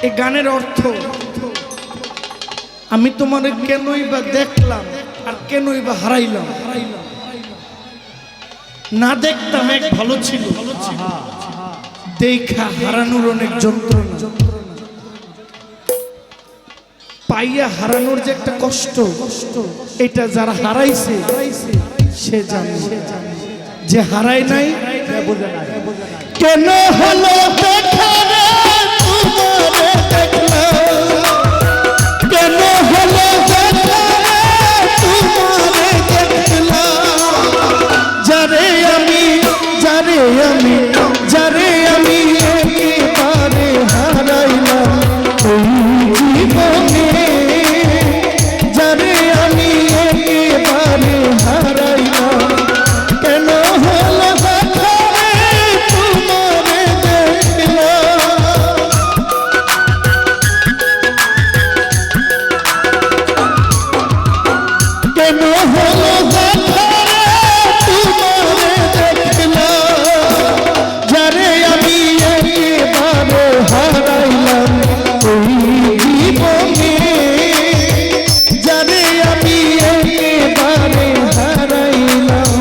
এই গানের অর্থ আমি তোমারে কেনই বা দেখলাম আর কেনই বা হারাইলাম। না দেখতাম এক ভালো ছিল, দেখা হারানোর অনেক যন্ত্রণা, পাইয়া হারানোর যে একটা কষ্ট, এটা যারা হারাইছে সে জানে, যে হারায় নাই কেন হলো দেখা রে তোমারে দেখলাম, কেন হলো দেখা রে তোমারে দেখলাম, যারে আমি যারে আমি যারে আমি একেবারে হারাইলাম জীবনে, যারে আমি একেবারে হারাইলাম কেন হলো দেখা রে তোমারে দেখলাম। কেন হলো দেখা রে তোমারে দেখলাম, যারে আমি একেবারে হারাইলাম জীবনে, যারে আমি একেবারে হারাইলাম।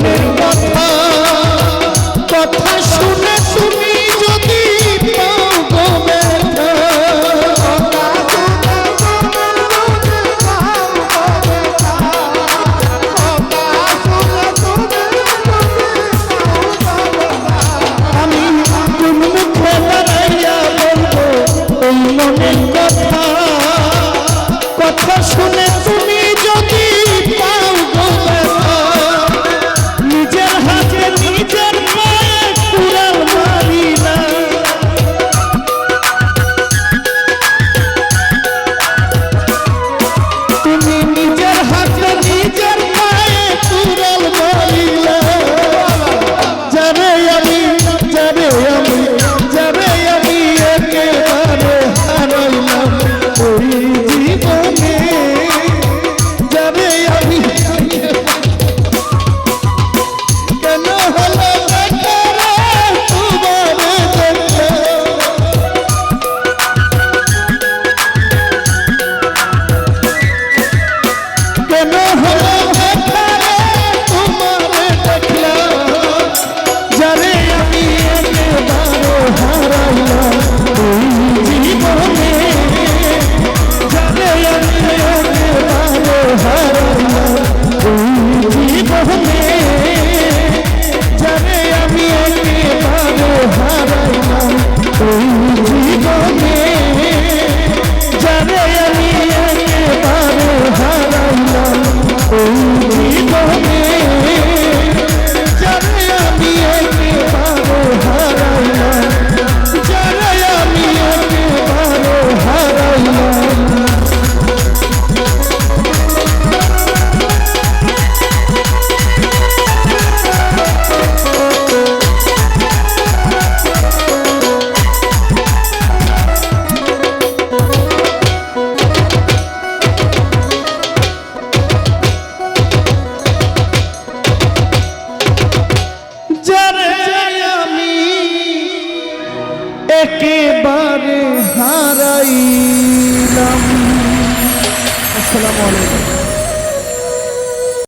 মনের কথা কথা শুনে তুমি যদি পাও গো ব্যথা আমি কোন মুখে দাঁড়াইয়া বলবো ওই মনের কথা কথা শুনে তুমি যদি পাও গো ব্যথা নিজের হাতে নিজের পায়ে কুড়াল মারি না তুমি নিজের হাতে নিজের পায়ে কুড়াল মারি না যারে আমি একেবারে হারাইলাম ওই জীবনে যারে আমি কেন হলো বেকারে তোমারে দেখে কেন হলো বেকারে তোমারে দেখলাম যারে আমি একেবারে হারাইলাম ওই জীবনে যারে আমি একেবারে হারাইলাম ওই জীবনে যারে আমি একেবারে হারাইলাম ওই জীবনে যারে আমি একেবারে হারাইলাম ওই জীবনে যারে আমি একেবারে হারাইলাম যারে আমি একেবারে হারাইলাম যারে আমি একেবারে হারাইলাম। আসসালামু আলাইকুম।